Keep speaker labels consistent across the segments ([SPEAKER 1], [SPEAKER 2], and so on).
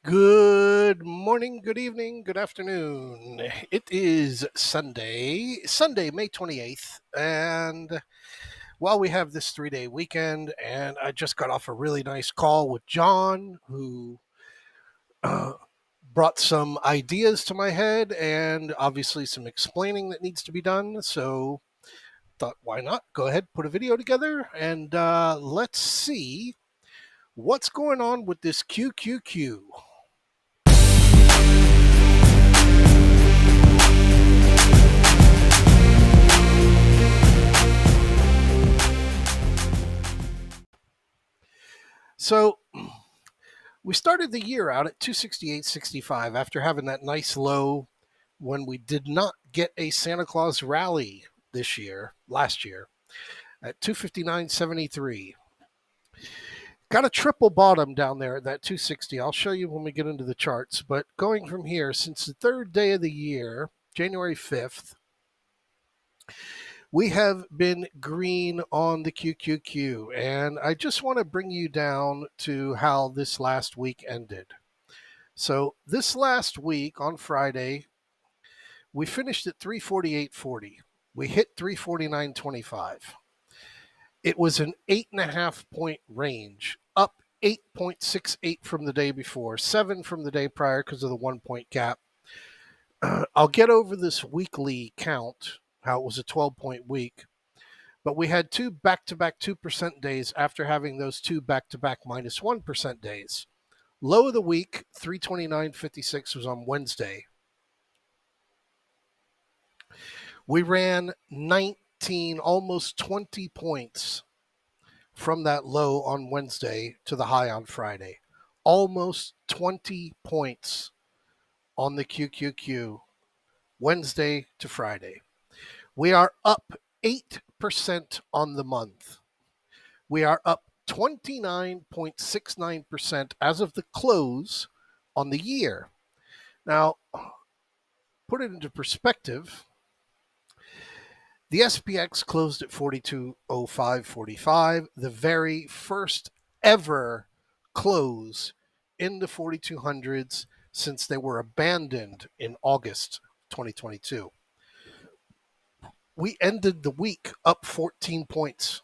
[SPEAKER 1] Good morning, good evening, good afternoon. It is Sunday, May 28th. And while we have this 3-day weekend, and I just got off a really nice call with John, who uh, brought some ideas to my head and obviously some explaining that needs to be done. So, thought, why not? Go ahead, put a video together, and let's see what's going on with this QQQ. So we started the year out at 268.65 after having that nice low when we did not get a Santa Claus rally last year at 259.73. Got a triple bottom down there at that 260. I'll show you when we get into the charts. But going from here, since the third day of the year, January 5th, we have been green on the QQQ. And I just want to bring you down to how this last week ended. So this last week on Friday, we finished at 348.40. We hit 349.25. It was an 8.5 point range, up 8.68 from the day before, 7 from the day prior because of the 1 point gap. I'll get over this weekly count, how it was a 12-point week. But we had two back-to-back 2% days after having those two back-to-back minus 1% days. Low of the week, 329.56 was on Wednesday. We ran 19, almost 20 points from that low on Wednesday to the high on Friday. Almost 20 points on the QQQ, Wednesday to Friday. We are up 8% on the month. We are up 29.69% as of the close on the year. Now, put it into perspective. The SPX closed at 42.0545, the very first ever close in the 4200s since they were abandoned in August 2022. We ended the week up 14 points.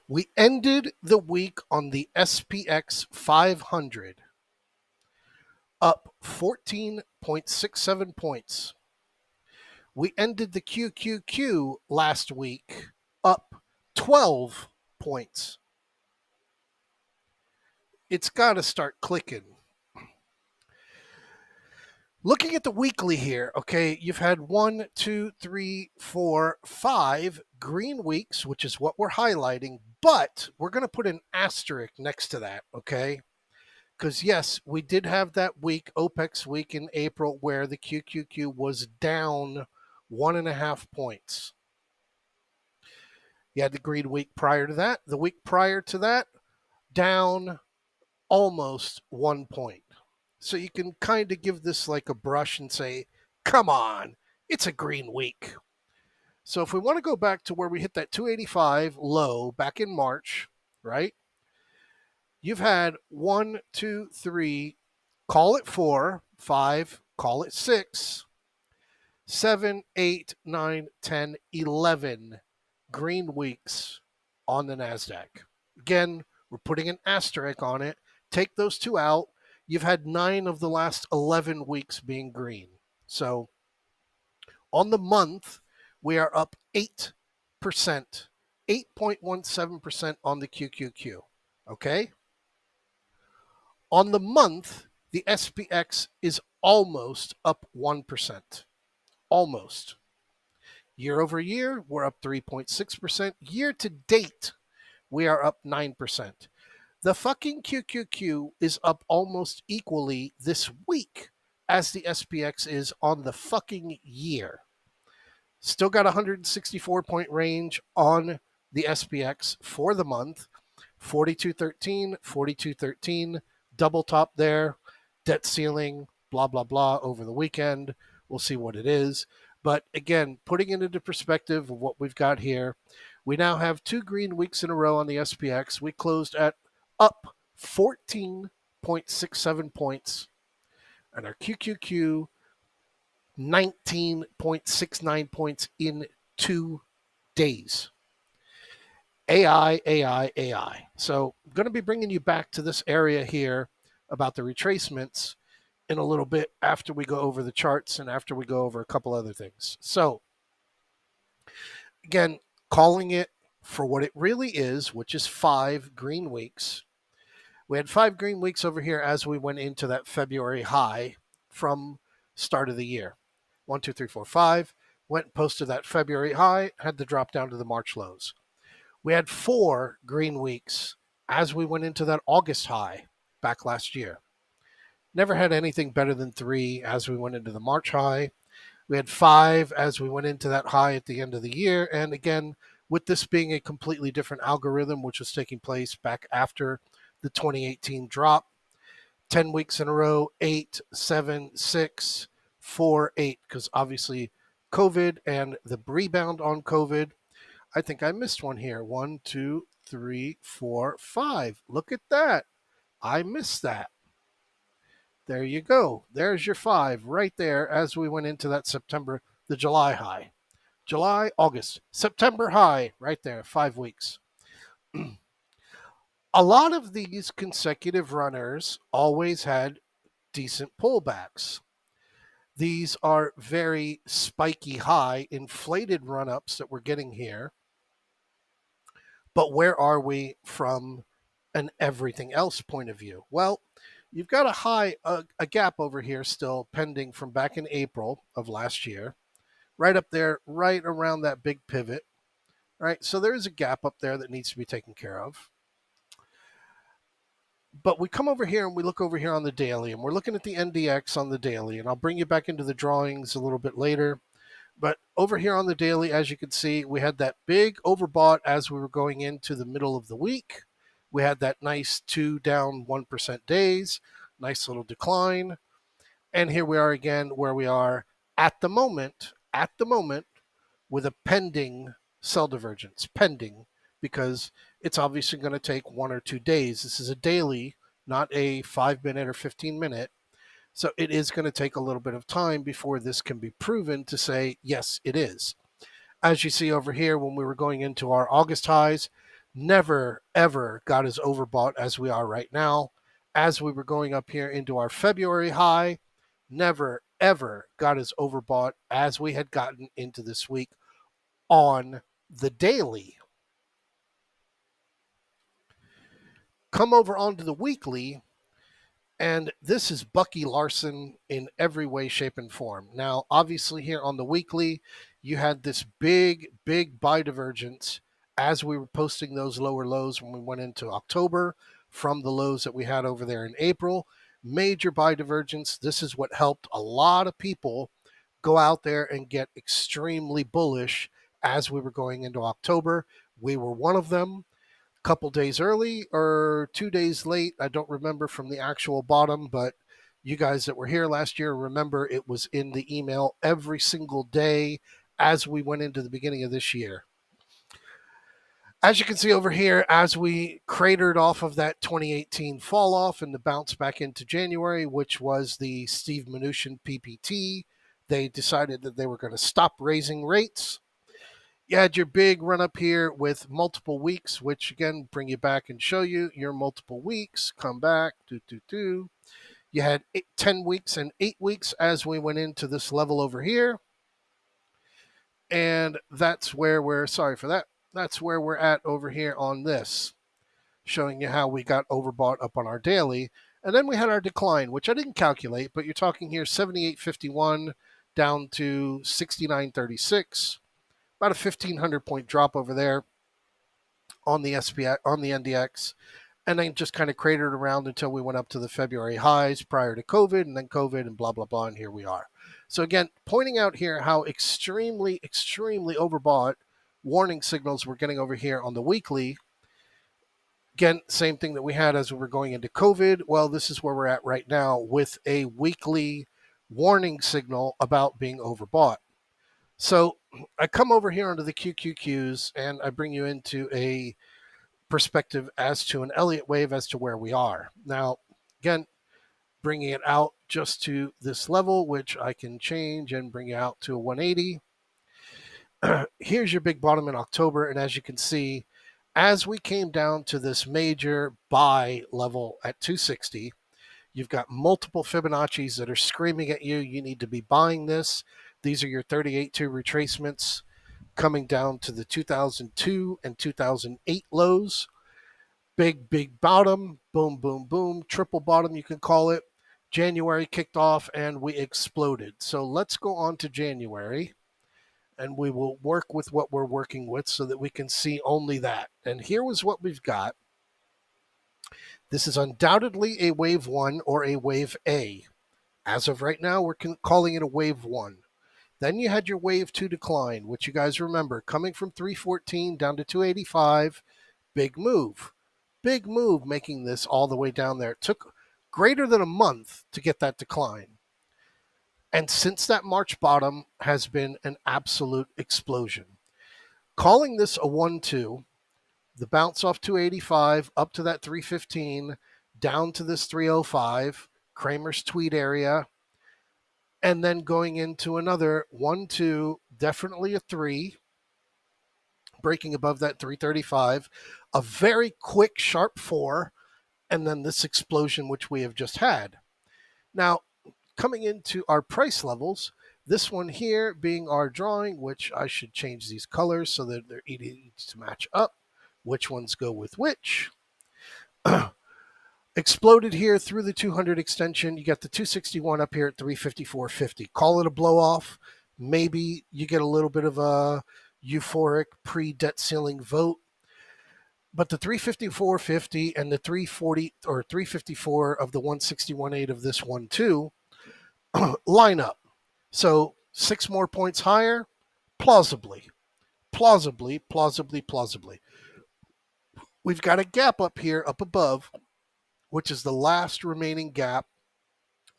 [SPEAKER 1] We ended the week on the SPX 500 up 14.67 points. We ended the QQQ last week up 12 points. It's got to start clicking. Looking at the weekly here, okay, you've had 1, 2, 3, 4, 5 green weeks, which is what we're highlighting, but we're going to put an asterisk next to that, okay? Because, yes, we did have that week, OPEX week in April, where the QQQ was down 1.5 points. You had the green week prior to that. The week prior to that, down almost 1 point. So you can kind of give this like a brush and say, come on, it's a green week. So if we want to go back to where we hit that 285 low back in March, right? You've had 1, 2, 3, call it 4, 5, call it 6, 7, 8, 9, 10, 11 green weeks on the NASDAQ. Again, we're putting an asterisk on it. Take those two out. You've had 9 of the last 11 weeks being green. So on the month, we are up 8%, 8.17% on the QQQ. Okay? On the month, the SPX is almost up 1%. Almost. Year over year, we're up 3.6%. Year to date, we are up 9%. The fucking QQQ is up almost equally this week as the SPX is on the fucking year. Still got a 164-point range on the SPX for the month. 42.13, 42.13, double top there, debt ceiling, blah, blah, blah over the weekend. We'll see what it is. But again, putting it into perspective of what we've got here, we now have 2 green weeks in a row on the SPX. We closed at up 14 28.67 points, and our QQQ 19.69 points in 2 days. AI, AI, AI. So I'm going to be bringing you back to this area here about the retracements in a little bit after we go over the charts and after we go over a couple other things. So again, calling it for what it really is, which is 5 green weeks. We had 5 green weeks over here as we went into that February high from start of the year. 1, 2, 3, 4, 5. Went and posted that February high, had to drop down to the March lows. We had 4 green weeks as we went into that August high back last year. Never had anything better than 3 as we went into the March high. We had 5 as we went into that high at the end of the year. And again, with this being a completely different algorithm, which was taking place back after the 2018 drop, 10 weeks in a row, 8, 7, 6, 4, 8, because obviously COVID and the rebound on COVID. I think I missed one here. 1, 2, 3, 4, 5. Look at that. I missed that. There you go. There's your 5 right there as we went into that September, the July high. July, August, September high right there, 5 weeks. A lot of these consecutive runners always had decent pullbacks. These are very spiky high, inflated run-ups that we're getting here. But where are we from an everything else point of view? Well, you've got a gap over here still pending from back in April of last year, right up there, right around that big pivot, right? So there is a gap up there that needs to be taken care of. But we come over here and we look over here on the daily, and we're looking at the NDX on the daily, and I'll bring you back into the drawings a little bit later. But over here on the daily, as you can see, we had that big overbought as we were going into the middle of the week. We had that nice 2 down 1% days, nice little decline. And here we are again where we are at the moment, with a pending sell divergence, pending, because it's obviously going to take 1 or 2 days. This is a daily, not a 5-minute or 15-minute. So it is going to take a little bit of time before this can be proven to say, yes, it is. As you see over here, when we were going into our August highs, never, ever got as overbought as we are right now. As we were going up here into our February high, never, ever got as overbought as we had gotten into this week on the daily. Come over onto the weekly, and this is Bucky Larson in every way, shape, and form. Now, obviously, here on the weekly, you had this big, big buy divergence as we were posting those lower lows when we went into October from the lows that we had over there in April. Major buy divergence. This is what helped a lot of people go out there and get extremely bullish as we were going into October. We were one of them. Couple days early or 2 days late. I don't remember from the actual bottom, but you guys that were here last year remember it was in the email every single day as we went into the beginning of this year. As you can see over here, as we cratered off of that 2018 fall off and the bounce back into January, which was the Steve Mnuchin PPT, they decided that they were going to stop raising rates. You had your big run up here with multiple weeks, which again, bring you back and show you your multiple weeks. Come back, You had 10 weeks and 8 weeks as we went into this level over here. And that's where sorry for that. That's where we're at over here on this, showing you how we got overbought up on our daily. And then we had our decline, which I didn't calculate, but you're talking here 78.51 down to 69.36. About a 1,500 point drop over there on the NDX, and then just kind of cratered around until we went up to the February highs prior to COVID, and then COVID, and blah blah blah, and here we are. So again, pointing out here how extremely, extremely overbought warning signals we're getting over here on the weekly. Again, same thing that we had as we were going into COVID. Well, this is where we're at right now with a weekly warning signal about being overbought. So I come over here onto the QQQs and I bring you into a perspective as to an Elliott wave as to where we are. Now, Again, bringing it out just to this level, which I can change and bring it out to a 180. Here's your big bottom in October. And as you can see, as we came down to this major buy level at 260, you've got multiple Fibonacci's that are screaming at you. You need to be buying this. These are your 38.2 retracements coming down to the 2002 and 2008 lows. Big bottom, boom, boom, boom, triple bottom, you can call it. January kicked off and we exploded. So let's go on to January and we will work with what we're working with so that we can see only that. And here was what we've got. This is undoubtedly a wave 1 or a wave A. As of right now, we're calling it a wave 1. Then you had your wave 2 decline, which you guys remember, coming from 314 down to 285. Big move. Big move making this all the way down there. It took greater than a month to get that decline. And since that March bottom has been an absolute explosion. Calling this a 1-2, the bounce off 285 up to that 315, down to this 305, Kramer's tweet area, and then going into another 1-2, definitely a 3, breaking above that 335, a very quick sharp 4, and then this explosion which we have just had. Now, coming into our price levels, this one here being our drawing, which I should change these colors so that they're easy to match up, which ones go with which. Exploded here through the 200 extension. You got the 261 up here at 354.50. Call it a blow off. Maybe you get a little bit of a euphoric pre-debt ceiling vote. But the 354.50 and the 340 or 354 of the 161.8 of this one too line up. So 6 more points higher, plausibly. We've got a gap up here, up above, which is the last remaining gap,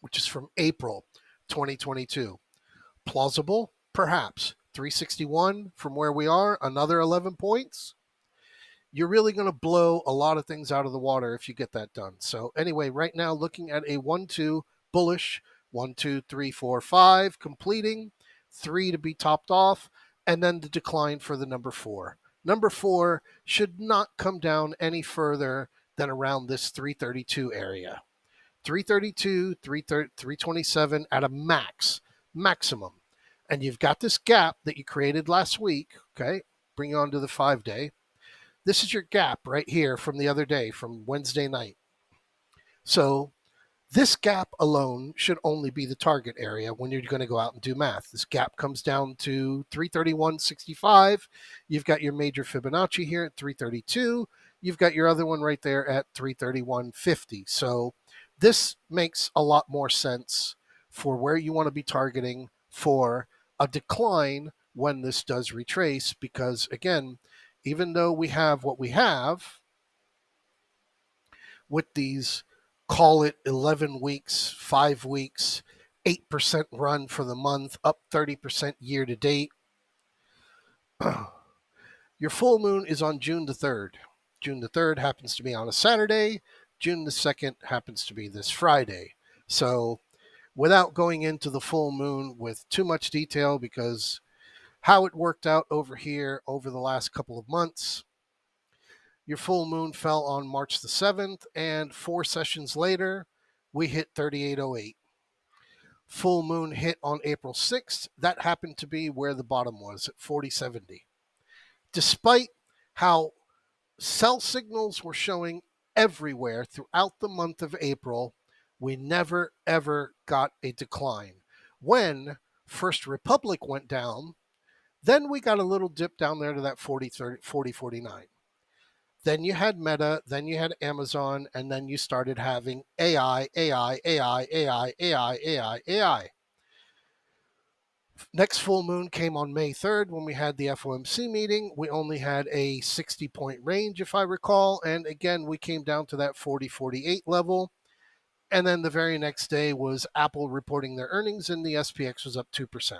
[SPEAKER 1] which is from April 2022. Plausible? Perhaps. 361 from where we are, another 11 points. You're really going to blow a lot of things out of the water if you get that done. So anyway, right now looking at a 1-2 bullish, 1, 2, 3, 4, 5 completing, 3 to be topped off, and then the decline for the number 4. Number 4 should not come down any further than around this 332 area. 332, 327 at a maximum. And you've got this gap that you created last week, okay? Bring it on to the 5-day. This is your gap right here from the other day, from Wednesday night. So this gap alone should only be the target area when you're going to go out and do math. This gap comes down to 331.65. You've got your major Fibonacci here at 332. You've got your other one right there at 331.50. So this makes a lot more sense for where you want to be targeting for a decline when this does retrace, because again, even though we have what we have with these, call it 11 weeks, 5 weeks, 8% run for the month, up 30% year to date. Your full moon is on June the 3rd. June the 3rd happens to be on a Saturday. June the 2nd happens to be this Friday. So without going into the full moon with too much detail, because how it worked out over here over the last couple of months, your full moon fell on March the 7th, and 4 sessions later, we hit 3808. Full moon hit on April 6th. That happened to be where the bottom was at 4070. Despite how sell signals were showing everywhere throughout the month of April, we never, ever got a decline. When First Republic went down, then we got a little dip down there to that 4049. Then you had Meta, then you had Amazon, and then you started having AI. Next full moon came on May 3rd when we had the FOMC meeting. We only had a 60-point range, if I recall. And again, we came down to that 40-48 level. And then the very next day was Apple reporting their earnings, and the SPX was up 2%.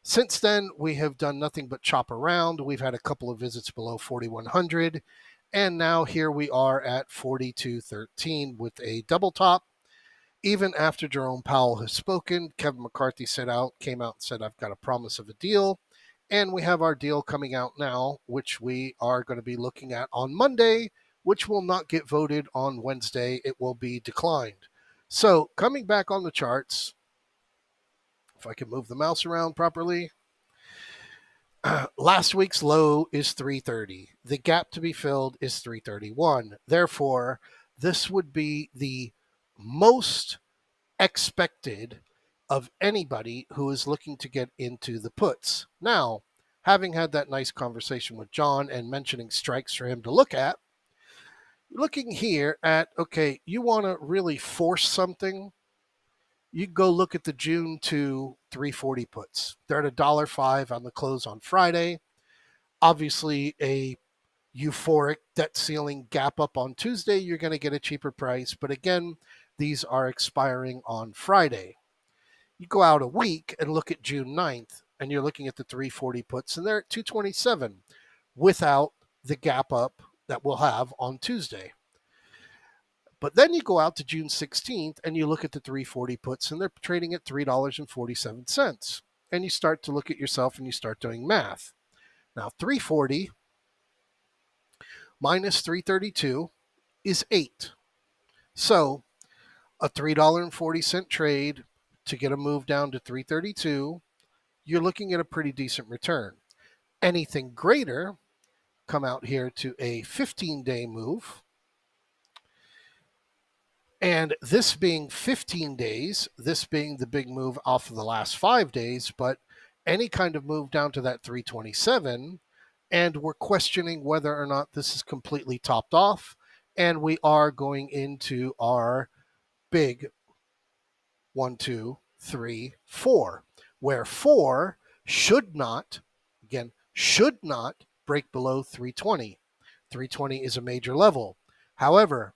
[SPEAKER 1] Since then, we have done nothing but chop around. We've had a couple of visits below 4,100. And now here we are at 42.13 with a double top. Even after Jerome Powell has spoken, Kevin McCarthy came out and said, I've got a promise of a deal. And we have our deal coming out now, which we are going to be looking at on Monday, which will not get voted on Wednesday. It will be declined. So coming back on the charts, if I can move the mouse around properly, last week's low is 330. The gap to be filled is 331. Therefore, this would be the most expected of anybody who is looking to get into the puts. Now, having had that nice conversation with John and mentioning strikes for him to look at, looking here at, okay, you want to really force something, you go look at the June to 340 puts. They're at $1.05 on the close on Friday. Obviously, a euphoric debt ceiling gap up on Tuesday, you're going to get a cheaper price. But again, these are expiring on Friday. You go out a week and look at June 9th, and you're looking at the 340 puts, and they're at 227 without the gap up that we'll have on Tuesday. But then you go out to June 16th and you look at the 340 puts, and they're trading at $3.47. And you start to look at yourself and you start doing math. Now, 340 minus 332 is 8. So a $3.40 trade to get a move down to 332, you're looking at a pretty decent return. Anything greater, come out here to a 15-day move. And this being 15 days, this being the big move off of the last 5 days, but any kind of move down to that 327, and we're questioning whether or not this is completely topped off, and we are going into our big 1, 2, 3, 4, where 4 should not break below 320. 320 is a major level. However,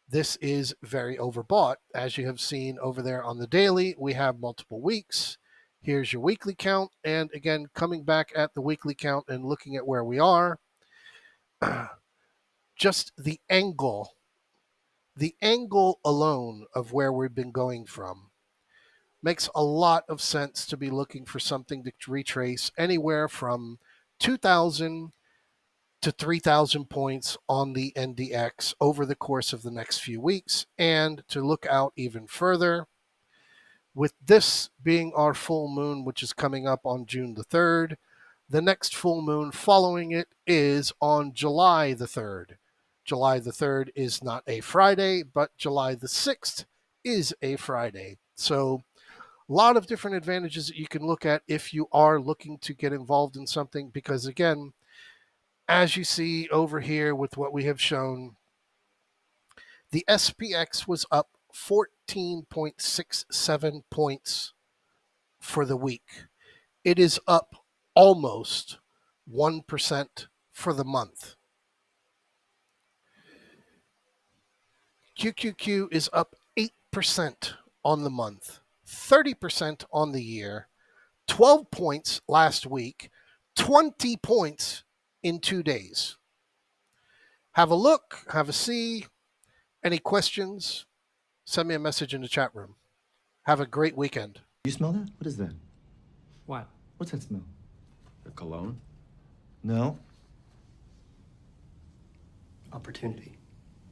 [SPEAKER 1] this is very overbought. As you have seen over there on the daily, we have multiple weeks. Here's your weekly count. And again, coming back at the weekly count and looking at where we are, just the angle alone of where we've been going from makes a lot of sense to be looking for something to retrace anywhere from 2,000 to 3,000 points on the NDX over the course of the next few weeks, and to look out even further. With this being our full moon, which is coming up on June the 3rd, the next full moon following it is on July the 3rd. July the 3rd is not a Friday, but July the 6th is a Friday. So a lot of different advantages that you can look at if you are looking to get involved in something, because again, as you see over here with what we have shown, the SPX was up 14.67 points for the week. It is up almost 1% for the month. QQQ is up 8% on the month, 30% on the year, 12 points last week, 20 points in 2 days. Have a look, have a see. Any questions? Send me a message in the chat room. Have a great weekend.
[SPEAKER 2] You smell that? What is that?
[SPEAKER 3] What?
[SPEAKER 2] What's that smell?
[SPEAKER 4] The cologne?
[SPEAKER 2] No.
[SPEAKER 3] Opportunity.